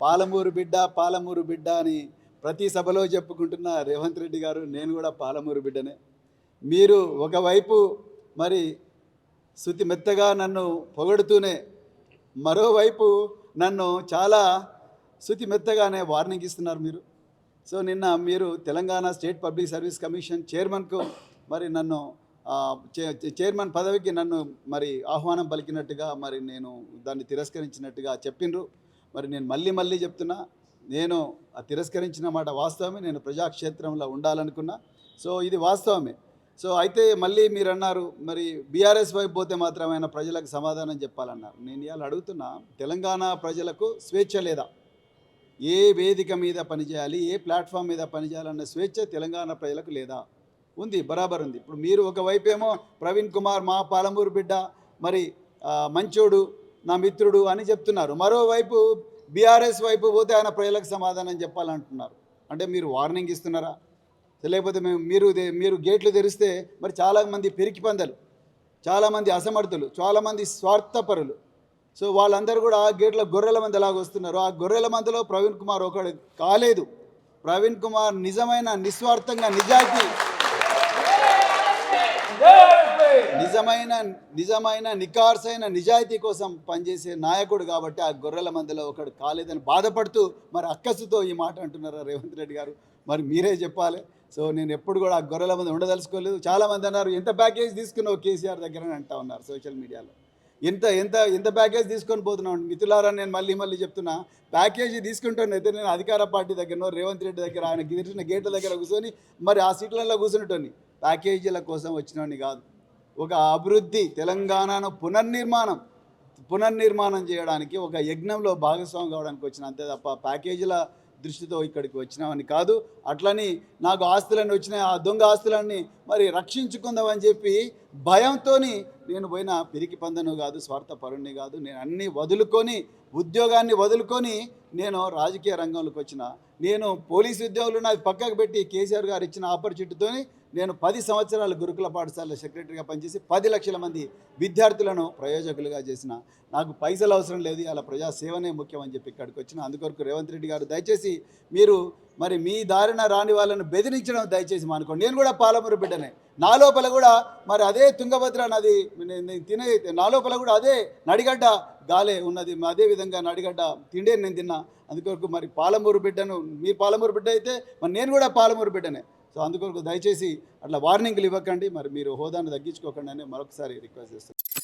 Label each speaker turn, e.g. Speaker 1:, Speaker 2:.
Speaker 1: పాలమూరు బిడ్డ పాలమూరు బిడ్డ అని ప్రతి సభలో చెప్పుకుంటున్న రేవంత్ రెడ్డి గారు, నేను కూడా పాలమూరు బిడ్డనే. మీరు ఒకవైపు మరి శృతి మెత్తగా నన్ను పొగడుతూనే మరోవైపు నన్ను చాలా శృతి మెత్తగానే వార్నింగ్ ఇస్తున్నారు మీరు. సో నిన్న మీరు Telangana state public service commission చైర్మన్కు మరి నన్ను చైర్మన్ పదవికి నన్ను మరి ఆహ్వానం పలికినట్టుగా మరి నేను దాన్ని తిరస్కరించినట్టుగా చెప్పిండ్రు. మరి నేను మళ్ళీ చెప్తున్నా, నేను తిరస్కరించిన మాట వాస్తవమే. నేను ప్రజాక్షేత్రంలో ఉండాలనుకున్నా. సో ఇది వాస్తవమే. సో అయితే మళ్ళీ మీరు అన్నారు మరి బీఆర్ఎస్ వైపు పోతే మాత్రం ఆయన ప్రజలకు సమాధానం చెప్పాలన్నారు. నేను ఇవాళ అడుగుతున్నా, తెలంగాణ ప్రజలకు స్వేచ్ఛ లేదా? ఏ వేదిక మీద పనిచేయాలి, ఏ ప్లాట్ఫామ్ మీద పనిచేయాలన్న స్వేచ్ఛ తెలంగాణ ప్రజలకు లేదా? ఉంది, బరాబర్ ఉంది. ఇప్పుడు మీరు ఒకవైపు ఏమో ప్రవీణ్ కుమార్ మా పాలమూరు బిడ్డ, మరి మంచోడు, నా మిత్రుడు అని చెప్తున్నారు. మరోవైపు బీఆర్ఎస్ వైపు పోతే ఆయన ప్రజలకు సమాధానం చెప్పాలంటున్నారు. అంటే మీరు వార్నింగ్ ఇస్తున్నారా? లేకపోతే మీరు గేట్లు తెరిస్తే మరి చాలామంది పెరికి పందలు, చాలామంది అసమర్థులు, చాలామంది స్వార్థపరులు, సో వాళ్ళందరూ కూడా ఆ గేట్ల గొర్రెల మంది ఎలాగ వస్తున్నారు. ఆ గొర్రెల మందిలో ప్రవీణ్ కుమార్ ఒకడు కాలేదు. ప్రవీణ్ కుమార్ నిజమైన నిస్వార్థంగా నిజమైన నికార్సైన నిజాయితీ కోసం పనిచేసే నాయకుడు కాబట్టి ఆ గొర్రెల మందిలో ఒకడు కాలేదని బాధపడుతూ మరి అక్కసుతో ఈ మాట అంటున్నారా రేవంత్ రెడ్డి గారు? మరి మీరే చెప్పాలి. సో నేను ఎప్పుడు కూడా ఆ గొర్రెల మంది ఉండదలుచుకోలేదు. చాలామంది అన్నారు ఎంత ప్యాకేజ్ తీసుకున్నావు కేసీఆర్ దగ్గర అని అంటా ఉన్నారు సోషల్ మీడియాలో. ఎంత ప్యాకేజ్ తీసుకొని పోతున్నాను మిత్రులారా. నేను మళ్ళీ చెప్తున్నా, ప్యాకేజీ తీసుకుంటానైతే నేను అధికార పార్టీ దగ్గర రేవంత్ రెడ్డి దగ్గర ఆయన గిరిచిన గేట్ల దగ్గర కూర్చొని మరి ఆ సీట్లలో కూర్చునేటోని ప్యాకేజీల కోసం వచ్చినోని కాదు. ఒక అభివృద్ధి, తెలంగాణను పునర్నిర్మాణం చేయడానికి ఒక యజ్ఞంలో భాగస్వామి కావడానికి వచ్చిన, అంతే తప్ప ప్యాకేజీల దృష్టితో ఇక్కడికి వచ్చినామని కాదు. అట్లని నాకు ఆస్తులన్నీ వచ్చినాయి, ఆ దొంగ ఆస్తులన్నీ మరి రక్షించుకుందామని చెప్పి భయంతో నేను పోయిన పిరికి పందను కాదు, స్వార్థపరుణ్ణి కాదు. నేను అన్నీ వదులుకొని, ఉద్యోగాన్ని వదులుకొని నేను రాజకీయ రంగంలోకి వచ్చిన. నేను పోలీసు ఉద్యోగులు నాకు పక్కకు పెట్టి కేసీఆర్ గారు ఇచ్చిన ఆపర్చునిటీతో నేను 10 సంవత్సరాలు గురుకుల పాఠశాలలో సెక్రటరీగా పనిచేసి 10 లక్షల మంది విద్యార్థులను ప్రయోజకులుగా చేసిన. నాకు పైసలు అవసరం లేదు, అలా ప్రజాసేవనే ముఖ్యం అని చెప్పి ఇక్కడికి వచ్చిన. అందుకొరకు రేవంత్ రెడ్డి గారు దయచేసి మీరు మరి మీ దారిన రాని వాళ్ళను బెదిరించడం దయచేసి మానుకోండి. నేను కూడా పాలమూరు బిడ్డనే. నా లోపల కూడా మరి అదే తుంగభద్ర నది తినే, నా లోపల కూడా అదే నడిగడ్డ గాలే ఉన్నది. అదే విధంగా నడిగడ్డ తిండే నేను తిన్నా. అందుకొరకు మరి పాలమూరు బిడ్డను, మీరు పాలమూరు బిడ్డ అయితే మరి నేను కూడా పాలమూరు బిడ్డనే. సో అందుకొరకు దయచేసి అట్లా వార్నింగ్లు ఇవ్వకండి, మరి మీరు హోదాను తగ్గించుకోకండి అని మరొకసారి రిక్వెస్ట్ చేస్తున్నాను.